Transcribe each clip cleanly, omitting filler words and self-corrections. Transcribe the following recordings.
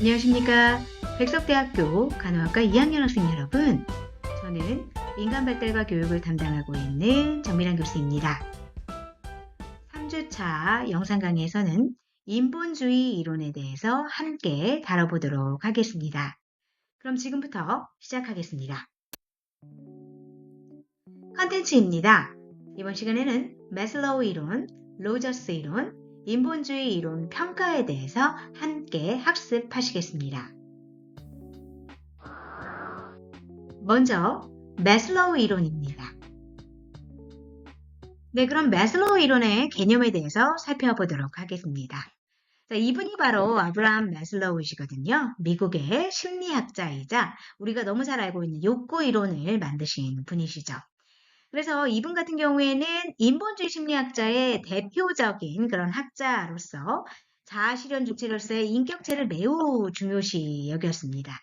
안녕하십니까. 백석대학교 간호학과 2학년 학생 여러분. 저는 인간발달과 교육을 담당하고 있는 정미란 교수입니다. 3주차 영상 강의에서는 인본주의 이론에 대해서 함께 다뤄보도록 하겠습니다. 그럼 지금부터 시작하겠습니다. 컨텐츠입니다. 이번 시간에는 매슬로우 이론, 로저스 이론, 인본주의 이론 평가에 대해서 함께 학습하시겠습니다. 먼저 매슬로우 이론입니다. 네, 그럼 매슬로우 이론의 개념에 대해서 살펴보도록 하겠습니다. 자, 이분이 바로 아브라함 매슬로우시거든요. 미국의 심리학자이자 우리가 너무 잘 알고 있는 욕구 이론을 만드신 분이시죠. 그래서 이분 같은 경우에는 인본주의 심리학자의 대표적인 그런 학자로서 자아실현 주체로서의 인격체를 매우 중요시 여겼습니다.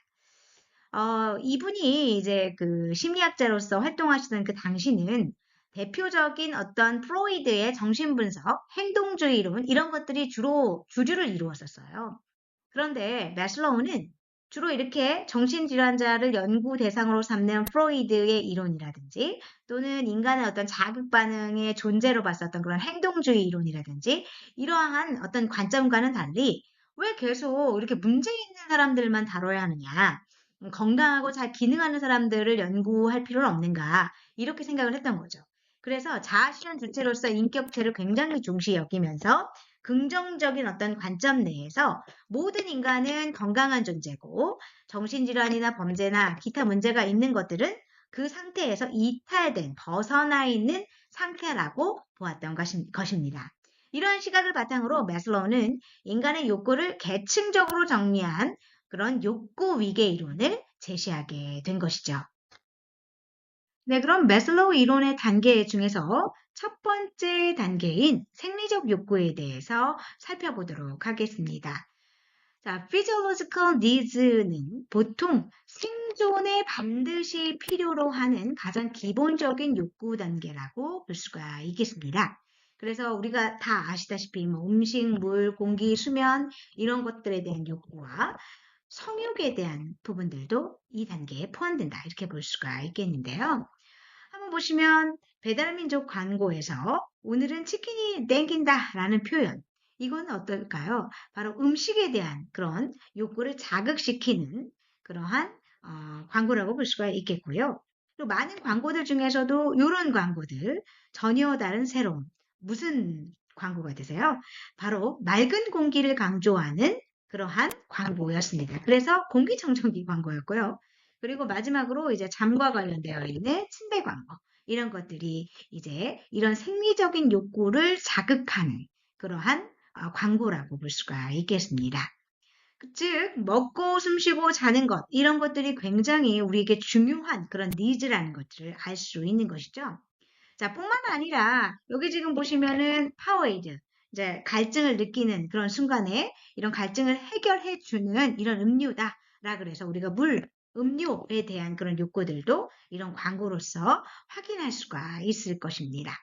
이분이 이제 그 심리학자로서 활동하시던 그 당시는 대표적인 어떤 프로이드의 정신분석, 행동주의 이론 이런 것들이 주로 주류를 이루었었어요. 그런데 매슬로우는 주로 이렇게 정신질환자를 연구 대상으로 삼는 프로이드의 이론이라든지 또는 인간의 어떤 자극 반응의 존재로 봤었던 그런 행동주의 이론이라든지 이러한 어떤 관점과는 달리 왜 계속 이렇게 문제 있는 사람들만 다뤄야 하느냐? 건강하고 잘 기능하는 사람들을 연구할 필요는 없는가? 이렇게 생각을 했던 거죠. 그래서 자아실현 주체로서 인격체를 굉장히 중시 여기면서 긍정적인 어떤 관점 내에서 모든 인간은 건강한 존재고 정신질환이나 범죄나 기타 문제가 있는 것들은 그 상태에서 이탈된, 벗어나 있는 상태라고 보았던 것입니다. 이러한 시각을 바탕으로 매슬로우는 인간의 욕구를 계층적으로 정리한 그런 욕구 위계 이론을 제시하게 된 것이죠. 네, 그럼 매슬로우 이론의 단계 중에서 첫 번째 단계인 생리적 욕구에 대해서 살펴보도록 하겠습니다. 자, physiological needs는 보통 생존에 반드시 필요로 하는 가장 기본적인 욕구 단계라고 볼 수가 있겠습니다. 그래서 우리가 다 아시다시피 뭐 음식, 물, 공기, 수면 이런 것들에 대한 욕구와 성욕에 대한 부분들도 이 단계에 포함된다 이렇게 볼 수가 있겠는데요. 한번 보시면 배달민족 광고에서 오늘은 치킨이 땡긴다 라는 표현 이건 어떨까요? 바로 음식에 대한 그런 욕구를 자극시키는 그러한 광고라고 볼 수가 있겠고요. 또 많은 광고들 중에서도 이런 광고들 전혀 다른 새로운 무슨 광고가 되세요? 바로 맑은 공기를 강조하는 그러한 광고였습니다. 그래서 공기청정기 광고였고요. 그리고 마지막으로 이제 잠과 관련되어 있는 침대 광고. 이런 것들이 이제 이런 생리적인 욕구를 자극하는 그러한 광고라고 볼 수가 있겠습니다. 즉, 먹고 숨쉬고 자는 것, 이런 것들이 굉장히 우리에게 중요한 그런 니즈라는 것들을 알 수 있는 것이죠. 자, 뿐만 아니라 여기 지금 보시면은 파워에이드, 이제 갈증을 느끼는 그런 순간에 이런 갈증을 해결해 주는 이런 음료다라 그래서 우리가 물, 음료에 대한 그런 욕구들도 이런 광고로서 확인할 수가 있을 것입니다.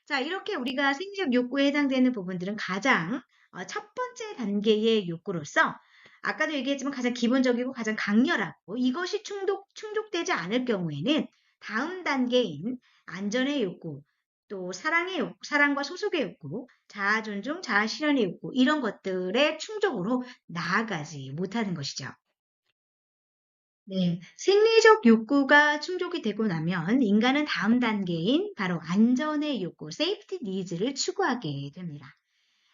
자, 이렇게 우리가 생리적 욕구에 해당되는 부분들은 가장 첫 번째 단계의 욕구로서 아까도 얘기했지만 가장 기본적이고 가장 강렬하고 이것이 충족되지 않을 경우에는 다음 단계인 안전의 욕구, 또 사랑과 소속의 욕구, 자아 존중, 자아 실현의 욕구 이런 것들의 충족으로 나아가지 못하는 것이죠. 네, 생리적 욕구가 충족이 되고 나면 인간은 다음 단계인 바로 안전의 욕구, safety needs를 추구하게 됩니다.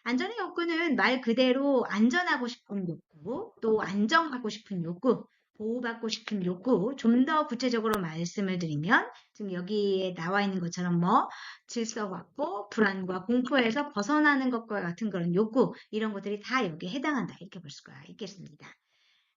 안전의 욕구는 말 그대로 안전하고 싶은 욕구, 또 안정하고 싶은 욕구, 보호받고 싶은 욕구, 좀 더 구체적으로 말씀을 드리면 지금 여기에 나와 있는 것처럼 뭐 질서 확보, 불안과 공포에서 벗어나는 것과 같은 그런 욕구, 이런 것들이 다 여기에 해당한다 이렇게 볼 수가 있겠습니다.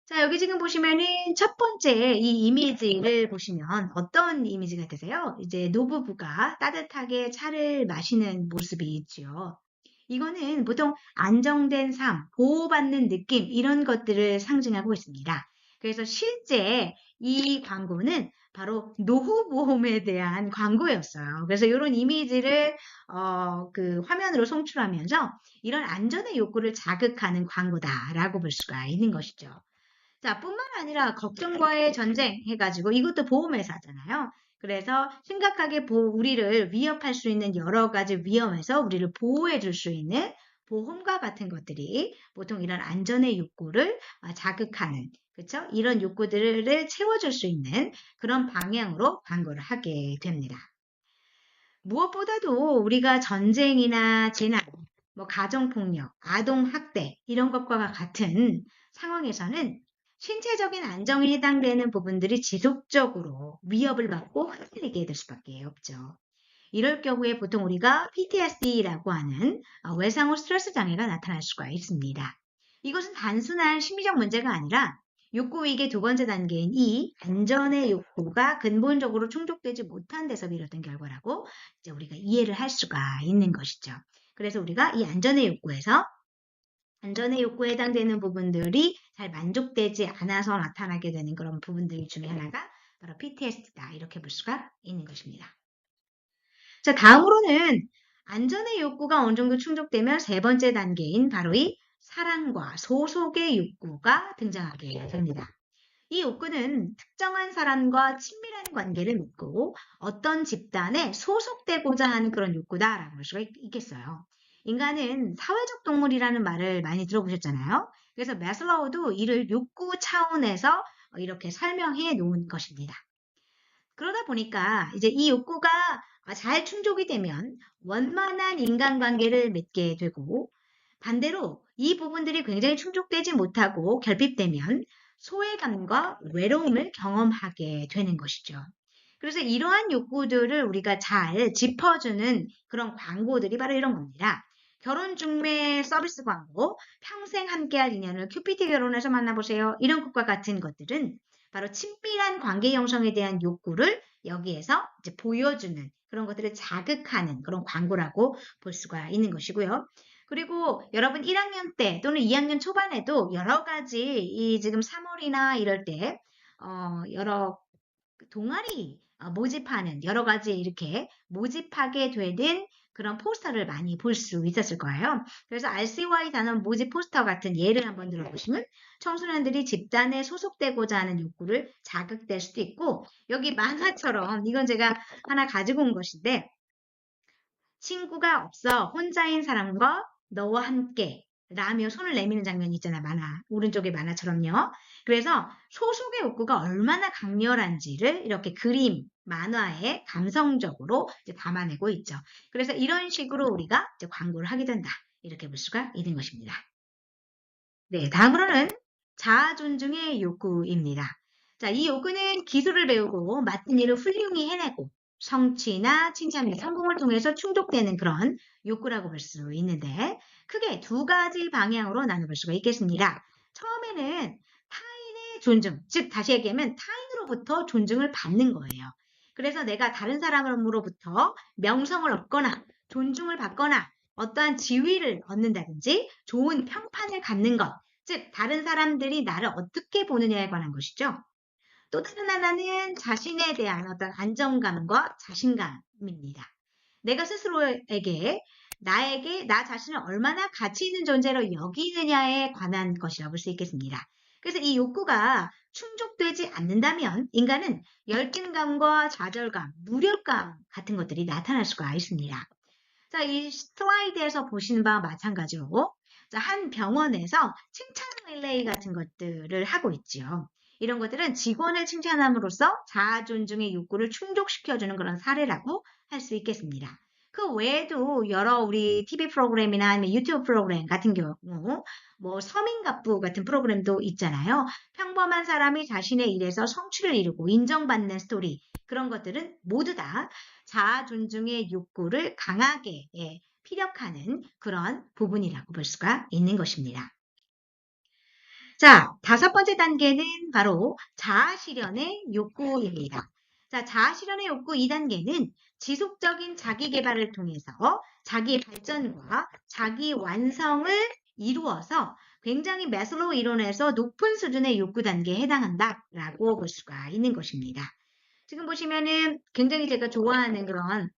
자, 여기 지금 보시면은 첫 번째 이 이미지를 보시면 어떤 이미지가 되세요? 이제 노부부가 따뜻하게 차를 마시는 모습이 있죠. 이거는 보통 안정된 삶, 보호받는 느낌 이런 것들을 상징하고 있습니다. 그래서 실제 이 광고는 바로 노후보험에 대한 광고였어요. 그래서 이런 이미지를 그 화면으로 송출하면서 이런 안전의 욕구를 자극하는 광고다라고 볼 수가 있는 것이죠. 자, 뿐만 아니라 걱정과의 전쟁 해가지고 이것도 보험회사잖아요. 그래서 심각하게 우리를 위협할 수 있는 여러 가지 위험에서 우리를 보호해 줄 수 있는 보험과 같은 것들이 보통 이런 안전의 욕구를 자극하는, 그렇죠? 이런 욕구들을 채워줄 수 있는 그런 방향으로 광고를 하게 됩니다. 무엇보다도 우리가 전쟁이나 재난, 뭐 가정폭력, 아동학대 이런 것과 같은 상황에서는 신체적인 안정에 해당되는 부분들이 지속적으로 위협을 받고 흔들리게 될 수밖에 없죠. 이럴 경우에 보통 우리가 PTSD라고 하는 외상후 스트레스 장애가 나타날 수가 있습니다. 이것은 단순한 심리적 문제가 아니라 욕구위기의 두 번째 단계인 이 안전의 욕구가 근본적으로 충족되지 못한 데서 비롯된 결과라고 이제 우리가 이해를 할 수가 있는 것이죠. 그래서 우리가 이 안전의 욕구에 해당되는 부분들이 잘 만족되지 않아서 나타나게 되는 그런 부분들 중에 하나가 바로 PTSD다. 이렇게 볼 수가 있는 것입니다. 자, 다음으로는 안전의 욕구가 어느 정도 충족되면 세 번째 단계인 바로 이 사랑과 소속의 욕구가 등장하게 됩니다. 이 욕구는 특정한 사람과 친밀한 관계를 맺고 어떤 집단에 소속되고자 하는 그런 욕구다라고 볼 수가 있겠어요. 인간은 사회적 동물이라는 말을 많이 들어보셨잖아요. 그래서 매슬로우도 이를 욕구 차원에서 이렇게 설명해 놓은 것입니다. 그러다 보니까 이제 이 욕구가 잘 충족이 되면 원만한 인간관계를 맺게 되고 반대로 이 부분들이 굉장히 충족되지 못하고 결핍되면 소외감과 외로움을 경험하게 되는 것이죠. 그래서 이러한 욕구들을 우리가 잘 짚어주는 그런 광고들이 바로 이런 겁니다. 결혼 중매 서비스 광고, 평생 함께할 인연을 큐피트 결혼해서 만나보세요. 이런 것과 같은 것들은 바로 친밀한 관계 형성에 대한 욕구를 여기에서 이제 보여주는 그런 것들을 자극하는 그런 광고라고 볼 수가 있는 것이고요. 그리고 여러분 1학년 때 또는 2학년 초반에도 여러 가지 이 지금 3월이나 이럴 때 여러 동아리 모집하는 여러 가지 이렇게 모집하게 되는 그런 포스터를 많이 볼 수 있었을 거예요. 그래서 RCY 단원 모집 포스터 같은 예를 한번 들어보시면 청소년들이 집단에 소속되고자 하는 욕구를 자극될 수도 있고 여기 만화처럼 이건 제가 하나 가지고 온 것인데 친구가 없어 혼자인 사람과 너와 함께 라며 손을 내미는 장면이 있잖아요. 만화. 오른쪽에 만화처럼요. 그래서 소속의 욕구가 얼마나 강렬한지를 이렇게 그림, 만화에 감성적으로 이제 담아내고 있죠. 그래서 이런 식으로 우리가 이제 광고를 하게 된다. 이렇게 볼 수가 있는 것입니다. 네, 다음으로는 자아 존중의 욕구입니다. 자, 이 욕구는 기술을 배우고 맡은 일을 훌륭히 해내고 성취나 칭찬 및 성공을 통해서 충족되는 그런 욕구라고 볼 수 있는데 크게 두 가지 방향으로 나눠볼 수가 있겠습니다. 처음에는 타인의 존중, 즉 다시 얘기하면 타인으로부터 존중을 받는 거예요. 그래서 내가 다른 사람으로부터 명성을 얻거나 존중을 받거나 어떠한 지위를 얻는다든지 좋은 평판을 갖는 것, 즉 다른 사람들이 나를 어떻게 보느냐에 관한 것이죠. 또 다른 하나는 자신에 대한 어떤 안정감과 자신감입니다. 내가 스스로에게 나 자신을 얼마나 가치 있는 존재로 여기느냐에 관한 것이라고 볼 수 있겠습니다. 그래서 이 욕구가 충족되지 않는다면 인간은 열등감과 좌절감, 무력감 같은 것들이 나타날 수가 있습니다. 자, 이 슬라이드에서 보시는 바와 마찬가지로 자, 한 병원에서 칭찬 릴레이 같은 것들을 하고 있죠. 이런 것들은 직원을 칭찬함으로써 자아 존중의 욕구를 충족시켜주는 그런 사례라고 할 수 있겠습니다. 그 외에도 여러 우리 TV 프로그램이나 아니면 유튜브 프로그램 같은 경우, 뭐 서민갑부 같은 프로그램도 있잖아요. 평범한 사람이 자신의 일에서 성취를 이루고 인정받는 스토리, 그런 것들은 모두 다 자아 존중의 욕구를 강하게 피력하는 그런 부분이라고 볼 수가 있는 것입니다. 자, 다섯 번째 단계는 바로 자아 실현의 욕구입니다. 자, 자아 실현의 욕구 2단계는 지속적인 자기 개발을 통해서 자기 발전과 자기 완성을 이루어서 굉장히 매슬로우 이론에서 높은 수준의 욕구 단계에 해당한다라고 볼 수가 있는 것입니다. 지금 보시면은 굉장히 제가 좋아하는 그런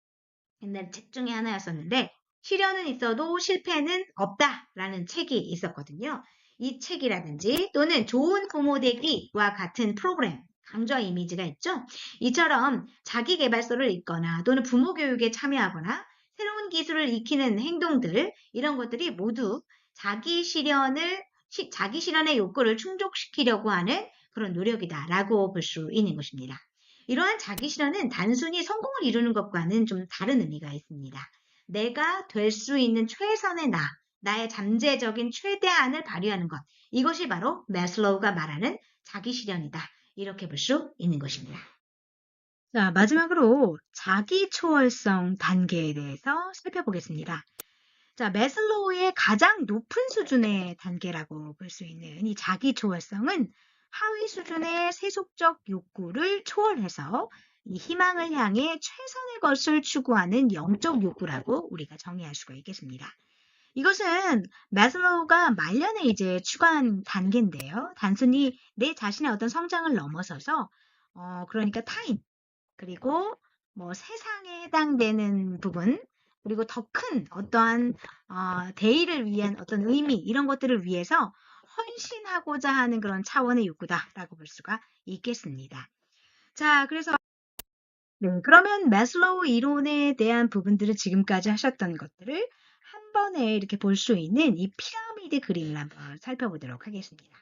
옛날 책 중에 하나였었는데 시련은 있어도 실패는 없다라는 책이 있었거든요. 이 책이라든지 또는 좋은 부모 되기와 같은 프로그램, 강좌 이미지가 있죠. 이처럼 자기계발서를 읽거나 또는 부모 교육에 참여하거나 새로운 기술을 익히는 행동들 이런 것들이 모두 자기 실현의 욕구를 충족시키려고 하는 그런 노력이다라고 볼 수 있는 것입니다. 이러한 자기 실현은 단순히 성공을 이루는 것과는 좀 다른 의미가 있습니다. 내가 될 수 있는 최선의 나의 잠재적인 최대한을 발휘하는 것. 이것이 바로 매슬로우가 말하는 자기 실현이다. 이렇게 볼 수 있는 것입니다. 자, 마지막으로 자기 초월성 단계에 대해서 살펴보겠습니다. 자, 매슬로우의 가장 높은 수준의 단계라고 볼 수 있는 이 자기 초월성은 하위 수준의 세속적 욕구를 초월해서 이 희망을 향해 최선의 것을 추구하는 영적 욕구라고 우리가 정의할 수가 있겠습니다. 이것은 매슬로우가 말년에 이제 추가한 단계인데요. 단순히 내 자신의 어떤 성장을 넘어서서 그러니까 타인 그리고 뭐 세상에 해당되는 부분 그리고 더 큰 어떠한 대의를 위한 어떤 의미 이런 것들을 위해서 헌신하고자 하는 그런 차원의 욕구다라고 볼 수가 있겠습니다. 자, 그래서 그러면 매슬로우 이론에 대한 부분들을 지금까지 하셨던 것들을 한 번에 이렇게 볼 수 있는 이 피라미드 그림을 한번 살펴보도록 하겠습니다.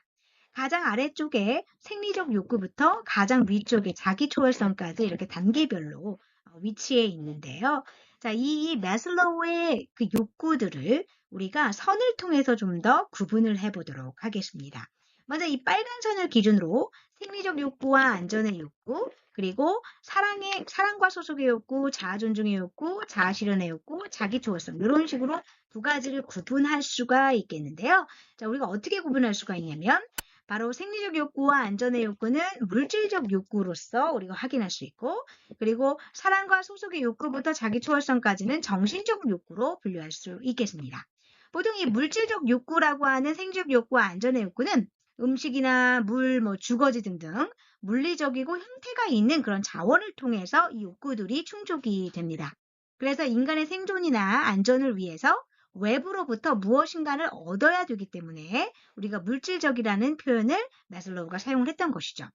가장 아래쪽에 생리적 욕구부터 가장 위쪽에 자기 초월성까지 이렇게 단계별로 위치해 있는데요. 자, 이 매슬로우의 그 욕구들을 우리가 선을 통해서 좀 더 구분을 해보도록 하겠습니다. 먼저 이 빨간 선을 기준으로 생리적 욕구와 안전의 욕구, 그리고 사랑과 소속의 욕구, 자아 존중의 욕구, 자아 실현의 욕구, 자기 초월성 이런 식으로 두 가지를 구분할 수가 있겠는데요. 자, 우리가 어떻게 구분할 수가 있냐면 바로 생리적 욕구와 안전의 욕구는 물질적 욕구로서 우리가 확인할 수 있고 그리고 사랑과 소속의 욕구부터 자기 초월성까지는 정신적 욕구로 분류할 수 있겠습니다. 보통 이 물질적 욕구라고 하는 생리적 욕구와 안전의 욕구는 음식이나 물, 주거지 등등 물리적이고 형태가 있는 그런 자원을 통해서 이 욕구들이 충족이 됩니다. 그래서 인간의 생존이나 안전을 위해서 외부로부터 무엇인가를 얻어야 되기 때문에 우리가 물질적이라는 표현을 매슬로우가 사용을 했던 것이죠.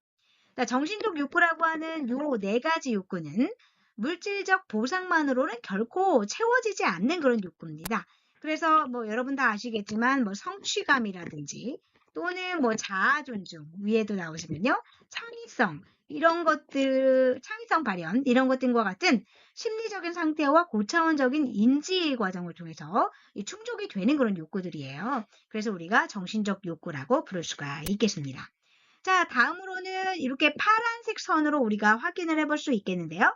정신적 욕구라고 하는 요 네 가지 욕구는 물질적 보상만으로는 결코 채워지지 않는 그런 욕구입니다. 그래서 여러분 다 아시겠지만 성취감이라든지 또는 자아 존중 위에도 나오시면요. 창의성 이런 것들, 창의성 발현 이런 것들과 같은 심리적인 상태와 고차원적인 인지 과정을 통해서 충족이 되는 그런 욕구들이에요. 그래서 우리가 정신적 욕구라고 부를 수가 있겠습니다. 자, 다음으로는 이렇게 파란색 선으로 우리가 확인을 해볼 수 있겠는데요.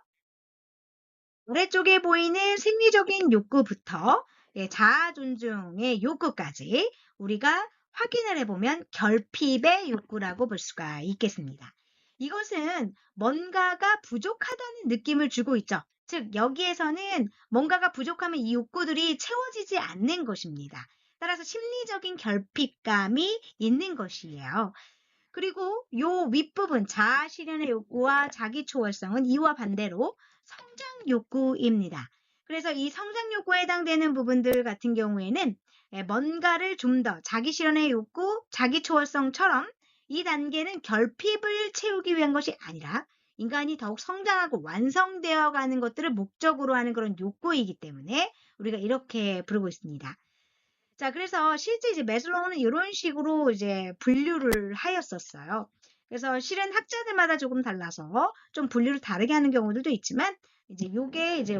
아래쪽에 보이는 생리적인 욕구부터 자아 존중의 욕구까지 우리가 확인을 해보면 결핍의 욕구라고 볼 수가 있겠습니다. 이것은 뭔가가 부족하다는 느낌을 주고 있죠. 즉 여기에서는 뭔가가 부족하면 이 욕구들이 채워지지 않는 것입니다. 따라서 심리적인 결핍감이 있는 것이에요. 그리고 요 윗부분 자아 실현의 욕구와 자기 초월성은 이와 반대로 성장 욕구입니다. 그래서 이 성장 욕구에 해당되는 부분들 같은 경우에는 뭔가를 좀 더 자기 실현의 욕구, 자기 초월성처럼 이 단계는 결핍을 채우기 위한 것이 아니라 인간이 더욱 성장하고 완성되어 가는 것들을 목적으로 하는 그런 욕구이기 때문에 우리가 이렇게 부르고 있습니다. 자, 그래서 실제 이제 매슬로우는 이런 식으로 이제 분류를 하였었어요. 그래서 실은 학자들마다 조금 달라서 좀 분류를 다르게 하는 경우들도 있지만 이제 요게 이제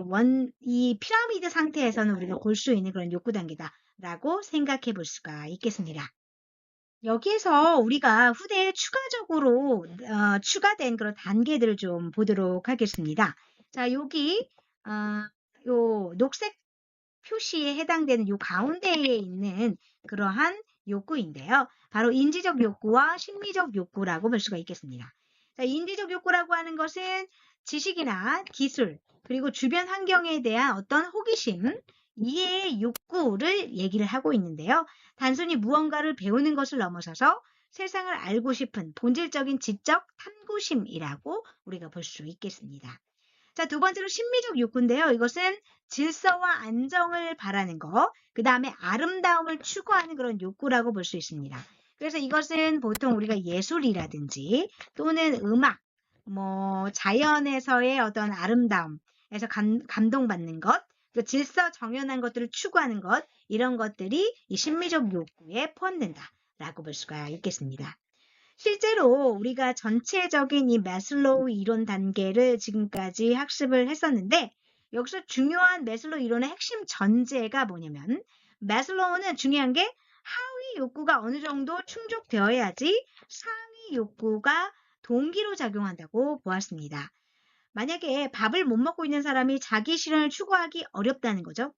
이 피라미드 상태에서는 우리가 볼 수 있는 그런 욕구 단계다라고 생각해 볼 수가 있겠습니다. 여기에서 우리가 후대에 추가적으로 추가된 그런 단계들을 좀 보도록 하겠습니다. 자, 여기 요 녹색 표시에 해당되는 요 가운데에 있는 그러한 욕구인데요. 바로 인지적 욕구와 심리적 욕구라고 볼 수가 있겠습니다. 자, 인지적 욕구라고 하는 것은 지식이나 기술, 그리고 주변 환경에 대한 어떤 호기심, 이해의 욕구를 얘기를 하고 있는데요. 단순히 무언가를 배우는 것을 넘어서서 세상을 알고 싶은 본질적인 지적 탐구심이라고 우리가 볼 수 있겠습니다. 자, 두 번째로 심미적 욕구인데요. 이것은 질서와 안정을 바라는 것, 그 다음에 아름다움을 추구하는 그런 욕구라고 볼 수 있습니다. 그래서 이것은 보통 우리가 예술이라든지 또는 음악, 자연에서의 어떤 아름다움에서 감동받는 것, 그 질서 정연한 것들을 추구하는 것, 이런 것들이 이 심미적 욕구에 포함된다라고 볼 수가 있겠습니다. 실제로 우리가 전체적인 이 마슬로우 이론 단계를 지금까지 학습을 했었는데, 여기서 중요한 마슬로우 이론의 핵심 전제가 뭐냐면, 마슬로우는 중요한 게 하위 욕구가 어느 정도 충족되어야지 상위 욕구가 동기로 작용한다고 보았습니다. 만약에 밥을 못 먹고 있는 사람이 자기 실현을 추구하기 어렵다는 거죠.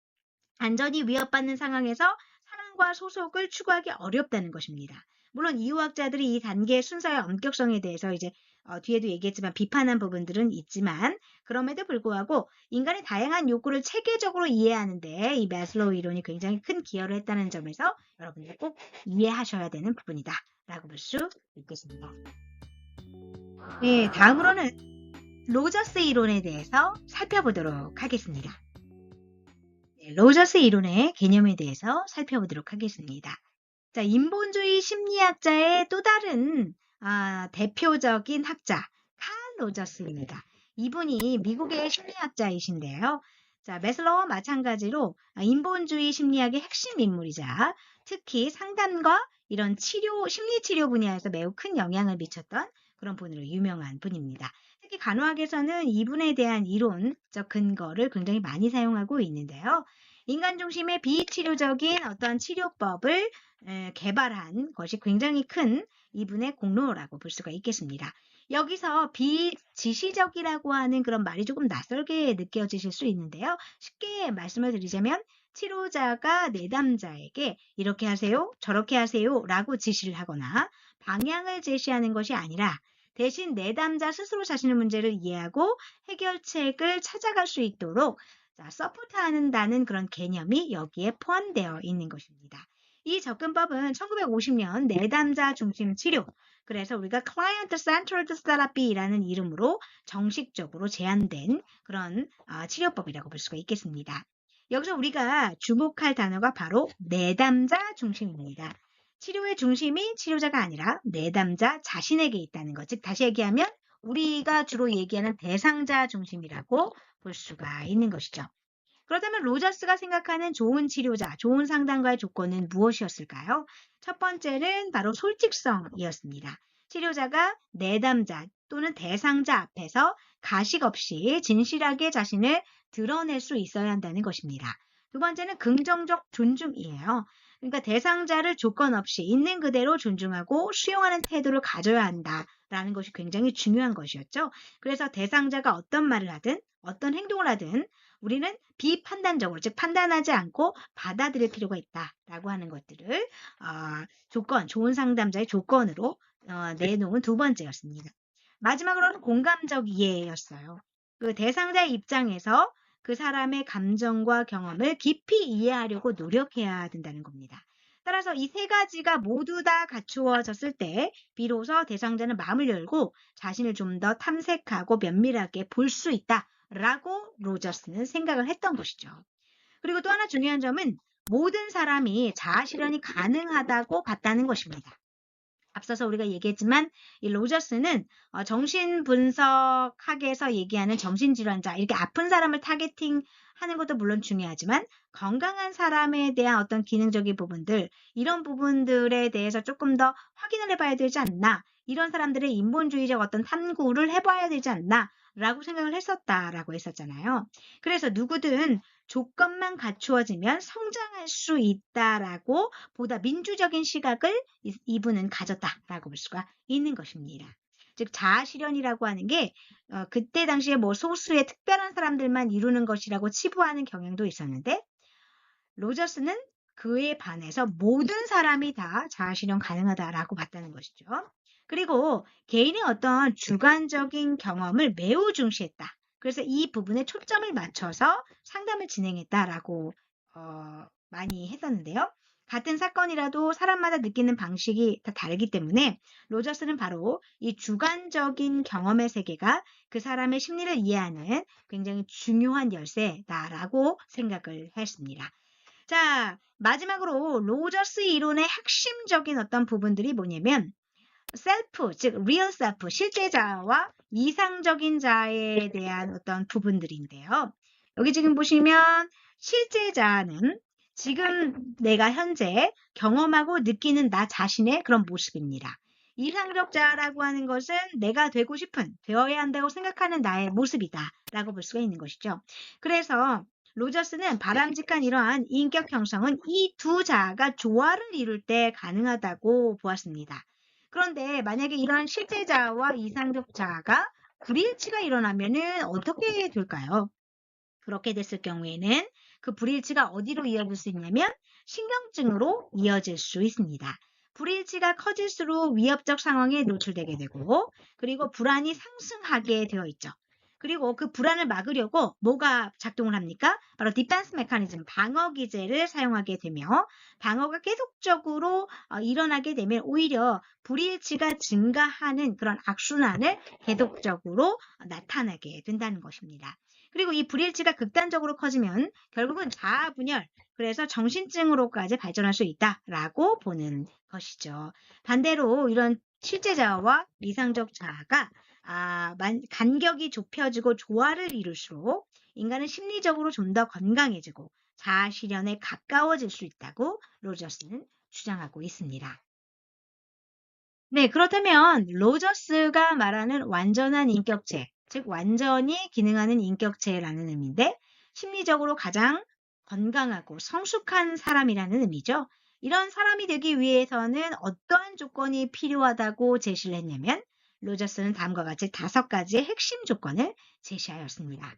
안전이 위협받는 상황에서 사랑과 소속을 추구하기 어렵다는 것입니다. 물론 이유학자들이 이 단계의 순서의 엄격성에 대해서 이제 뒤에도 얘기했지만 비판한 부분들은 있지만, 그럼에도 불구하고 인간의 다양한 욕구를 체계적으로 이해하는데 이 마슬로우 이론이 굉장히 큰 기여를 했다는 점에서 여러분들 꼭 이해하셔야 되는 부분이다라고 볼 수 있겠습니다. 네, 다음으로는 로저스 이론에 대해서 살펴보도록 하겠습니다. 로저스 이론의 개념에 대해서 살펴보도록 하겠습니다. 자, 인본주의 심리학자의 또 다른 대표적인 학자, 칼 로저스입니다. 이분이 미국의 심리학자이신데요. 자, 매슬로우와 마찬가지로 인본주의 심리학의 핵심 인물이자 특히 상담과 이런 심리치료 분야에서 매우 큰 영향을 미쳤던 그런 분으로 유명한 분입니다. 특히 간호학에서는 이분에 대한 이론적 근거를 굉장히 많이 사용하고 있는데요. 인간 중심의 비치료적인 어떤 치료법을 개발한 것이 굉장히 큰 이분의 공로라고 볼 수가 있겠습니다. 여기서 비지시적이라고 하는 그런 말이 조금 낯설게 느껴지실 수 있는데요. 쉽게 말씀을 드리자면 치료자가 내담자에게 이렇게 하세요, 저렇게 하세요 라고 지시를 하거나 방향을 제시하는 것이 아니라 대신 내담자 스스로 자신의 문제를 이해하고 해결책을 찾아갈 수 있도록 서포트한다는 그런 개념이 여기에 포함되어 있는 것입니다. 이 접근법은 1950년 내담자 중심 치료, 그래서 우리가 Client Centered Therapy라는 이름으로 정식적으로 제안된 그런 치료법이라고 볼 수가 있겠습니다. 여기서 우리가 주목할 단어가 바로 내담자 중심입니다. 치료의 중심이 치료자가 아니라 내담자 자신에게 있다는 것. 즉 다시 얘기하면 우리가 주로 얘기하는 대상자 중심이라고 볼 수가 있는 것이죠. 그렇다면 로저스가 생각하는 좋은 치료자, 좋은 상담가의 조건은 무엇이었을까요? 첫 번째는 바로 솔직성이었습니다. 치료자가 내담자 또는 대상자 앞에서 가식 없이 진실하게 자신을 드러낼 수 있어야 한다는 것입니다. 두 번째는 긍정적 존중이에요. 그러니까 대상자를 조건 없이 있는 그대로 존중하고 수용하는 태도를 가져야 한다라는 것이 굉장히 중요한 것이었죠. 그래서 대상자가 어떤 말을 하든 어떤 행동을 하든 우리는 비판단적으로, 즉 판단하지 않고 받아들일 필요가 있다라고 하는 것들을 좋은 상담자의 조건으로 내놓은 두 번째였습니다. 마지막으로는 공감적 이해였어요. 그 대상자의 입장에서 그 사람의 감정과 경험을 깊이 이해하려고 노력해야 된다는 겁니다. 따라서 이 세 가지가 모두 다 갖추어졌을 때 비로소 대상자는 마음을 열고 자신을 좀 더 탐색하고 면밀하게 볼 수 있다라고 로저스는 생각을 했던 것이죠. 그리고 또 하나 중요한 점은 모든 사람이 자아 실현이 가능하다고 봤다는 것입니다. 앞서서 우리가 얘기했지만 이 로저스는 정신분석학에서 얘기하는 정신질환자, 이렇게 아픈 사람을 타겟팅하는 것도 물론 중요하지만 건강한 사람에 대한 어떤 기능적인 부분들, 이런 부분들에 대해서 조금 더 확인을 해봐야 되지 않나, 이런 사람들의 인본주의적 어떤 탐구를 해봐야 되지 않나 라고 생각을 했었다라고 했었잖아요. 그래서 누구든 조건만 갖추어지면 성장할 수 있다라고 보다 민주적인 시각을 이분은 가졌다라고 볼 수가 있는 것입니다. 즉 자아실현이라고 하는 게 그때 당시에 소수의 특별한 사람들만 이루는 것이라고 치부하는 경향도 있었는데, 로저스는 그에 반해서 모든 사람이 다 자아실현 가능하다라고 봤다는 것이죠. 그리고 개인의 어떤 주관적인 경험을 매우 중시했다. 그래서 이 부분에 초점을 맞춰서 상담을 진행했다라고 많이 했었는데요. 같은 사건이라도 사람마다 느끼는 방식이 다 다르기 때문에 로저스는 바로 이 주관적인 경험의 세계가 그 사람의 심리를 이해하는 굉장히 중요한 열쇠다라고 생각을 했습니다. 자, 마지막으로 로저스 이론의 핵심적인 어떤 부분들이 뭐냐면 셀프, 즉 리얼 셀프, 실제 자아와 이상적인 자아에 대한 어떤 부분들인데요. 여기 지금 보시면 실제 자아는 지금 내가 현재 경험하고 느끼는 나 자신의 그런 모습입니다. 이상적 자아라고 하는 것은 내가 되고 싶은, 되어야 한다고 생각하는 나의 모습이다 라고 볼 수가 있는 것이죠. 그래서 로저스는 바람직한 이러한 인격 형성은 이 두 자아가 조화를 이룰 때 가능하다고 보았습니다. 그런데 만약에 이런 실제 자아와 이상적 자아가 불일치가 일어나면은 어떻게 될까요? 그렇게 됐을 경우에는 그 불일치가 어디로 이어질 수 있냐면 신경증으로 이어질 수 있습니다. 불일치가 커질수록 위협적 상황에 노출되게 되고 그리고 불안이 상승하게 되어 있죠. 그리고 그 불안을 막으려고 뭐가 작동을 합니까? 바로 디펜스 메커니즘, 방어 기제를 사용하게 되며 방어가 계속적으로 일어나게 되면 오히려 불일치가 증가하는 그런 악순환을 계속적으로 나타나게 된다는 것입니다. 그리고 이 불일치가 극단적으로 커지면 결국은 자아 분열, 그래서 정신증으로까지 발전할 수 있다라고 보는 것이죠. 반대로 이런 실제 자아와 이상적 자아가 간격이 좁혀지고 조화를 이룰수록 인간은 심리적으로 좀 더 건강해지고 자아 실현에 가까워질 수 있다고 로저스는 주장하고 있습니다. 네, 그렇다면 로저스가 말하는 완전한 인격체, 즉 완전히 기능하는 인격체라는 의미인데 심리적으로 가장 건강하고 성숙한 사람이라는 의미죠. 이런 사람이 되기 위해서는 어떠한 조건이 필요하다고 제시를 했냐면 로저스는 다음과 같이 5가지의 핵심 조건을 제시하였습니다.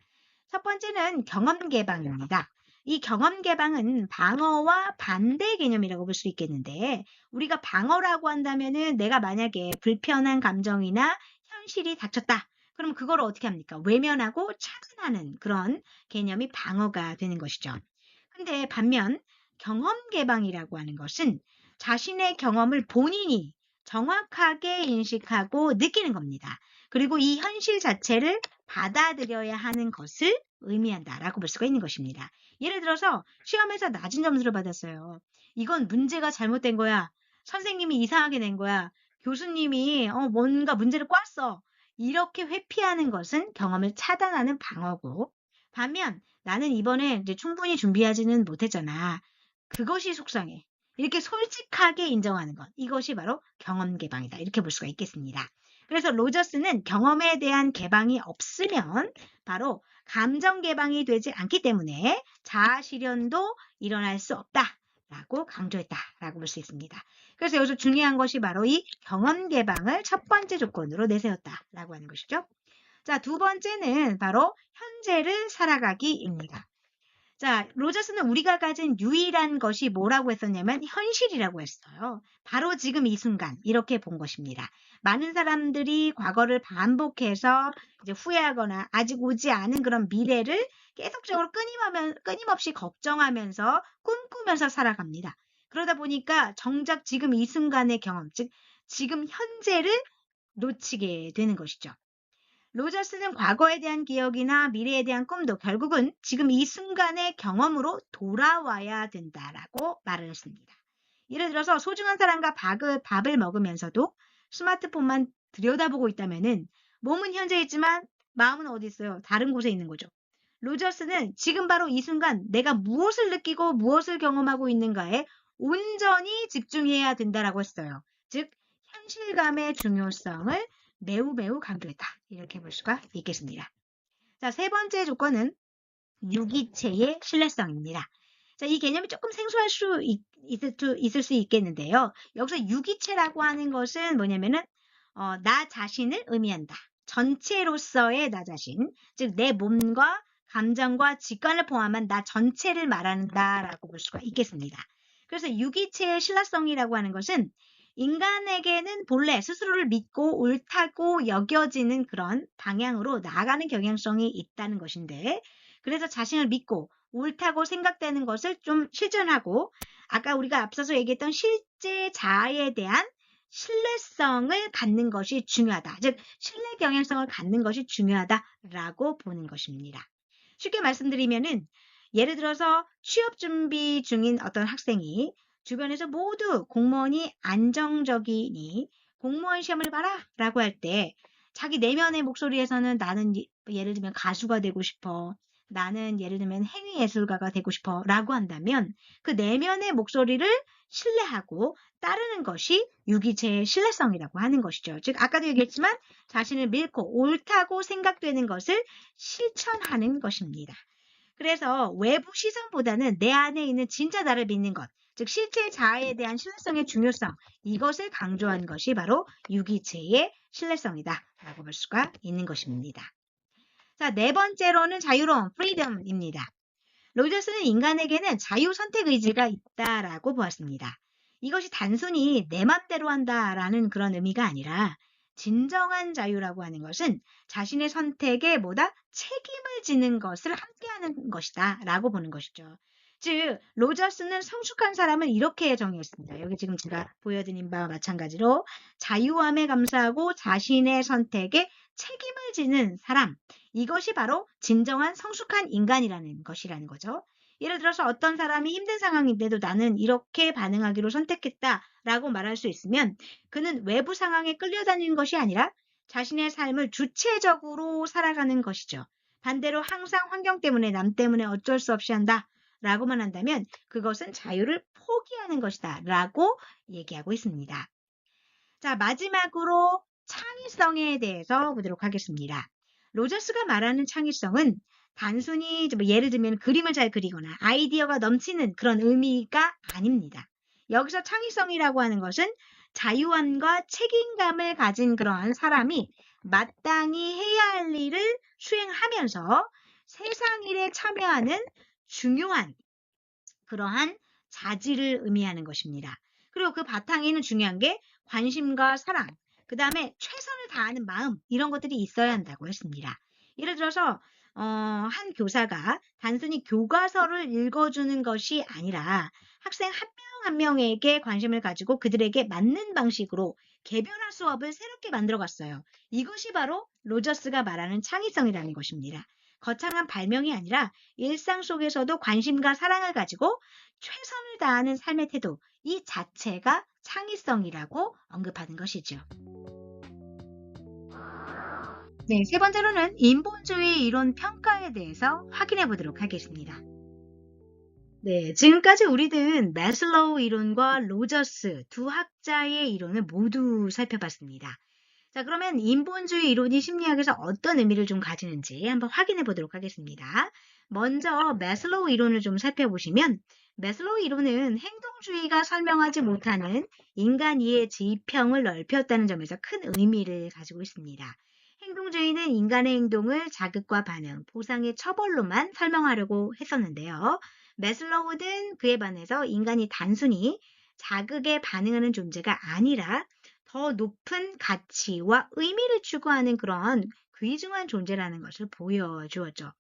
첫 번째는 경험 개방입니다. 이 경험 개방은 방어와 반대 개념이라고 볼 수 있겠는데 우리가 방어라고 한다면은 내가 만약에 불편한 감정이나 현실이 닥쳤다. 그럼 그걸 어떻게 합니까? 외면하고 차단하는 그런 개념이 방어가 되는 것이죠. 근데 반면 경험 개방이라고 하는 것은 자신의 경험을 본인이 정확하게 인식하고 느끼는 겁니다. 그리고 이 현실 자체를 받아들여야 하는 것을 의미한다라고 볼 수가 있는 것입니다. 예를 들어서 시험에서 낮은 점수를 받았어요. 이건 문제가 잘못된 거야. 선생님이 이상하게 낸 거야. 교수님이 뭔가 문제를 꽈어. 이렇게 회피하는 것은 경험을 차단하는 방어고 반면 나는 이번에 이제 충분히 준비하지는 못했잖아. 그것이 속상해. 이렇게 솔직하게 인정하는 것. 이것이 바로 경험 개방이다. 이렇게 볼 수가 있겠습니다. 그래서 로저스는 경험에 대한 개방이 없으면 바로 감정 개방이 되지 않기 때문에 자아 실현도 일어날 수 없다라고 강조했다라고 볼 수 있습니다. 그래서 여기서 중요한 것이 바로 이 경험 개방을 첫 번째 조건으로 내세웠다라고 하는 것이죠. 자, 두 번째는 바로 현재를 살아가기입니다. 자, 로저스는 우리가 가진 유일한 것이 뭐라고 했었냐면 현실이라고 했어요. 바로 지금 이 순간 이렇게 본 것입니다. 많은 사람들이 과거를 반복해서 이제 후회하거나 아직 오지 않은 그런 미래를 계속적으로 끊임없이 걱정하면서 꿈꾸면서 살아갑니다. 그러다 보니까 정작 지금 이 순간의 경험, 즉 지금 현재를 놓치게 되는 것이죠. 로저스는 과거에 대한 기억이나 미래에 대한 꿈도 결국은 지금 이 순간의 경험으로 돌아와야 된다라고 말을 했습니다. 예를 들어서 소중한 사람과 밥을 먹으면서도 스마트폰만 들여다보고 있다면은 몸은 현재 있지만 마음은 어디 있어요? 다른 곳에 있는 거죠. 로저스는 지금 바로 이 순간 내가 무엇을 느끼고 무엇을 경험하고 있는가에 온전히 집중해야 된다라고 했어요. 즉 현실감의 중요성을 매우 매우 강조했다. 이렇게 볼 수가 있겠습니다. 자, 세 번째 조건은 유기체의 신뢰성입니다. 자, 이 개념이 조금 생소할 수 있을 수 있겠는데요. 여기서 유기체라고 하는 것은 뭐냐면은 나 자신을 의미한다. 전체로서의 나 자신, 즉 내 몸과 감정과 직관을 포함한 나 전체를 말한다라고 볼 수가 있겠습니다. 그래서 유기체의 신뢰성이라고 하는 것은 인간에게는 본래 스스로를 믿고 옳다고 여겨지는 그런 방향으로 나아가는 경향성이 있다는 것인데 그래서 자신을 믿고 옳다고 생각되는 것을 좀 실천하고 아까 우리가 앞서서 얘기했던 실제 자아에 대한 신뢰성을 갖는 것이 중요하다. 즉 신뢰 경향성을 갖는 것이 중요하다라고 보는 것입니다. 쉽게 말씀드리면은 예를 들어서 취업 준비 중인 어떤 학생이 주변에서 모두 공무원이 안정적이니 공무원 시험을 봐라 라고 할 때 자기 내면의 목소리에서는 나는 예를 들면 가수가 되고 싶어. 나는 예를 들면 행위예술가가 되고 싶어 라고 한다면 그 내면의 목소리를 신뢰하고 따르는 것이 유기체의 신뢰성이라고 하는 것이죠. 즉 아까도 얘기했지만 자신을 믿고 옳다고 생각되는 것을 실천하는 것입니다. 그래서 외부 시선보다는 내 안에 있는 진짜 나를 믿는 것, 즉 실제 자아에 대한 신뢰성의 중요성, 이것을 강조한 것이 바로 유기체의 신뢰성이다라고 볼 수가 있는 것입니다. 자, 네 번째로는 자유로움, freedom입니다. 로저스는 인간에게는 자유 선택 의지가 있다라고 보았습니다. 이것이 단순히 내 맘대로 한다라는 그런 의미가 아니라 진정한 자유라고 하는 것은 자신의 선택에 뭐다 책임을 지는 것을 함께하는 것이다 라고 보는 것이죠. 즉 로저스는 성숙한 사람을 이렇게 정의했습니다. 여기 지금 제가 보여드린 바와 마찬가지로 자유함에 감사하고 자신의 선택에 책임을 지는 사람, 이것이 바로 진정한 성숙한 인간이라는 것이라는 거죠. 예를 들어서 어떤 사람이 힘든 상황인데도 나는 이렇게 반응하기로 선택했다라고 말할 수 있으면 그는 외부 상황에 끌려다니는 것이 아니라 자신의 삶을 주체적으로 살아가는 것이죠. 반대로 항상 환경 때문에 남 때문에 어쩔 수 없이 한다라고만 한다면 그것은 자유를 포기하는 것이다 라고 얘기하고 있습니다. 자, 마지막으로 창의성에 대해서 보도록 하겠습니다. 로저스가 말하는 창의성은 단순히 예를 들면 그림을 잘 그리거나 아이디어가 넘치는 그런 의미가 아닙니다. 여기서 창의성이라고 하는 것은 자유함과 책임감을 가진 그러한 사람이 마땅히 해야 할 일을 수행하면서 세상 일에 참여하는 중요한 그러한 자질을 의미하는 것입니다. 그리고 그 바탕에는 중요한 게 관심과 사랑, 그 다음에 최선을 다하는 마음 이런 것들이 있어야 한다고 했습니다. 예를 들어서 한 교사가 단순히 교과서를 읽어주는 것이 아니라 학생 한 명 한 명에게 관심을 가지고 그들에게 맞는 방식으로 개별화 수업을 새롭게 만들어갔어요. 이것이 바로 로저스가 말하는 창의성이라는 것입니다. 거창한 발명이 아니라 일상 속에서도 관심과 사랑을 가지고 최선을 다하는 삶의 태도, 이 자체가 창의성이라고 언급하는 것이죠. 네, 세 번째로는 인본주의 이론 평가에 대해서 확인해 보도록 하겠습니다. 네, 지금까지 우리는 매슬로우 이론과 로저스 두 학자의 이론을 모두 살펴봤습니다. 자, 그러면 인본주의 이론이 심리학에서 어떤 의미를 좀 가지는지 한번 확인해 보도록 하겠습니다. 먼저 매슬로우 이론을 좀 살펴보시면 매슬로우 이론은 행동주의가 설명하지 못하는 인간 이해의 지평을 넓혔다는 점에서 큰 의미를 가지고 있습니다. 행동주의는 인간의 행동을 자극과 반응, 보상의 처벌로만 설명하려고 했었는데요. 매슬로우는 그에 반해서 인간이 단순히 자극에 반응하는 존재가 아니라 더 높은 가치와 의미를 추구하는 그런 귀중한 존재라는 것을 보여주었죠.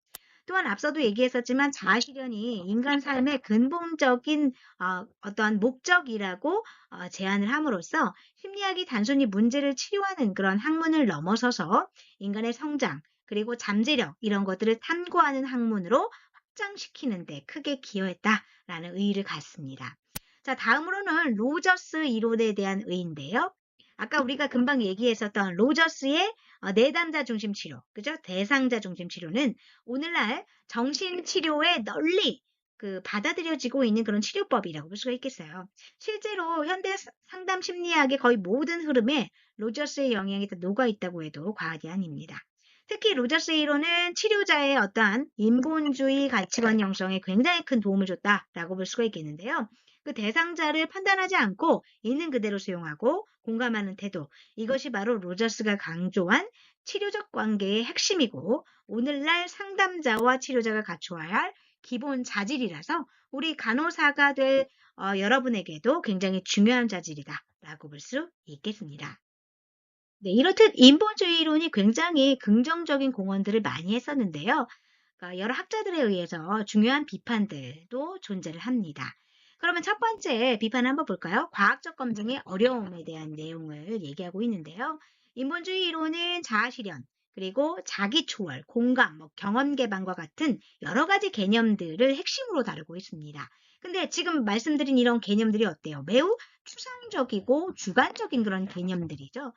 또한 앞서도 얘기했었지만 자아실현이 인간 삶의 근본적인 어떠한 목적이라고 제안을 함으로써 심리학이 단순히 문제를 치료하는 그런 학문을 넘어서서 인간의 성장 그리고 잠재력 이런 것들을 탐구하는 학문으로 확장시키는 데 크게 기여했다라는 의의를 갖습니다. 자, 다음으로는 로저스 이론에 대한 의의인데요. 아까 우리가 금방 얘기했었던 로저스의 내담자 중심 치료, 그죠? 대상자 중심 치료는 오늘날 정신치료에 널리 받아들여지고 있는 그런 치료법이라고 볼 수가 있겠어요. 실제로 현대 상담 심리학의 거의 모든 흐름에 로저스의 영향이 다 녹아 있다고 해도 과언이 아닙니다. 특히 로저스 이론은 치료자의 어떠한 인본주의 가치관 형성에 굉장히 큰 도움을 줬다라고 볼 수가 있겠는데요. 그 대상자를 판단하지 않고 있는 그대로 수용하고 공감하는 태도, 이것이 바로 로저스가 강조한 치료적 관계의 핵심이고 오늘날 상담자와 치료자가 갖추어야 할 기본 자질이라서 우리 간호사가 될 여러분에게도 굉장히 중요한 자질이다라고 볼 수 있겠습니다. 네, 이렇듯 인본주의 이론이 굉장히 긍정적인 공헌들을 많이 했었는데요. 그러니까 여러 학자들에 의해서 중요한 비판들도 존재를 합니다. 그러면 첫 번째 비판 한번 볼까요? 과학적 검증의 어려움에 대한 내용을 얘기하고 있는데요. 인본주의 이론은 자아실현, 그리고 자기초월, 공감, 경험 개방과 같은 여러 가지 개념들을 핵심으로 다루고 있습니다. 근데 지금 말씀드린 이런 개념들이 어때요? 매우 추상적이고 주관적인 그런 개념들이죠.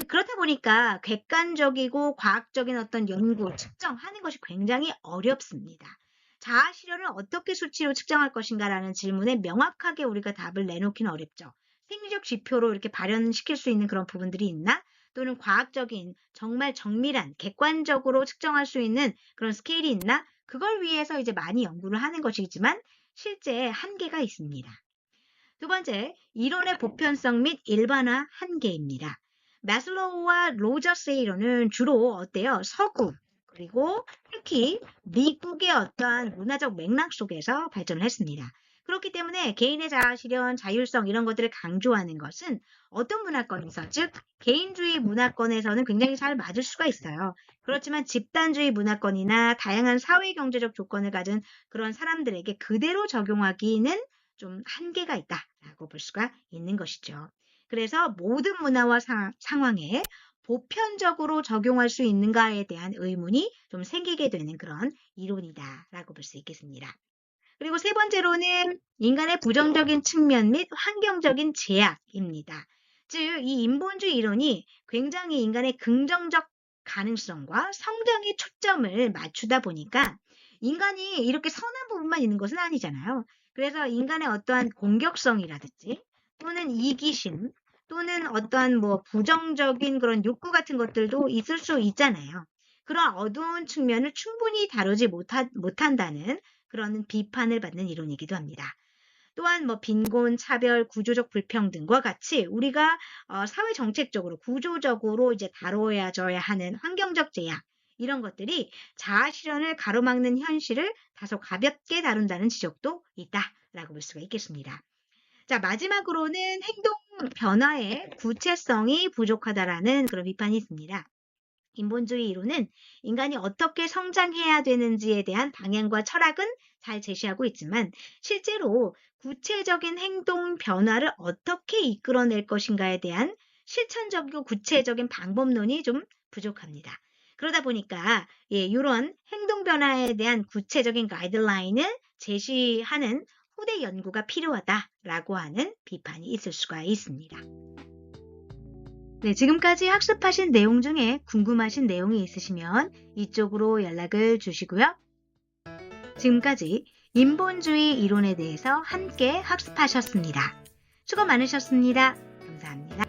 그렇다 보니까 객관적이고 과학적인 어떤 연구, 측정하는 것이 굉장히 어렵습니다. 자아 실현을 어떻게 수치로 측정할 것인가라는 질문에 명확하게 우리가 답을 내놓기는 어렵죠. 생리적 지표로 이렇게 발현시킬 수 있는 그런 부분들이 있나? 또는 과학적인 정말 정밀한 객관적으로 측정할 수 있는 그런 스케일이 있나? 그걸 위해서 이제 많이 연구를 하는 것이지만 실제 한계가 있습니다. 두 번째, 이론의 보편성 및 일반화 한계입니다. 마슬로우와 로저스의 이론은 주로 어때요? 서구, 그리고 특히 미국의 어떠한 문화적 맥락 속에서 발전을 했습니다. 그렇기 때문에 개인의 자아 실현, 자율성 이런 것들을 강조하는 것은 어떤 문화권에서, 즉 개인주의 문화권에서는 굉장히 잘 맞을 수가 있어요. 그렇지만 집단주의 문화권이나 다양한 사회 경제적 조건을 가진 그런 사람들에게 그대로 적용하기는 좀 한계가 있다라고 볼 수가 있는 것이죠. 그래서 모든 문화와 상황에 보편적으로 적용할 수 있는가에 대한 의문이 좀 생기게 되는 그런 이론이다라고 볼 수 있겠습니다. 그리고 세 번째로는 인간의 부정적인 측면 및 환경적인 제약입니다. 즉, 이 인본주의 이론이 굉장히 인간의 긍정적 가능성과 성장에 초점을 맞추다 보니까 인간이 이렇게 선한 부분만 있는 것은 아니잖아요. 그래서 인간의 어떠한 공격성이라든지 또는 이기심 또는 어떠한 부정적인 그런 욕구 같은 것들도 있을 수 있잖아요. 그런 어두운 측면을 충분히 다루지 못한다는 그런 비판을 받는 이론이기도 합니다. 또한 빈곤, 차별, 구조적 불평등과 같이 우리가 사회 정책적으로 구조적으로 이제 다뤄야져야 하는 환경적 제약 이런 것들이 자아 실현을 가로막는 현실을 다소 가볍게 다룬다는 지적도 있다라고 볼 수가 있겠습니다. 자, 마지막으로는 행동 변화의 구체성이 부족하다라는 그런 비판이 있습니다. 인본주의 이론은 인간이 어떻게 성장해야 되는지에 대한 방향과 철학은 잘 제시하고 있지만 실제로 구체적인 행동 변화를 어떻게 이끌어낼 것인가에 대한 실천적이고 구체적인 방법론이 좀 부족합니다. 그러다 보니까 이런 행동 변화에 대한 구체적인 가이드라인을 제시하는 후대 연구가 필요하다라고 하는 비판이 있을 수가 있습니다. 네, 지금까지 학습하신 내용 중에 궁금하신 내용이 있으시면 이쪽으로 연락을 주시고요. 지금까지 인본주의 이론에 대해서 함께 학습하셨습니다. 수고 많으셨습니다. 감사합니다.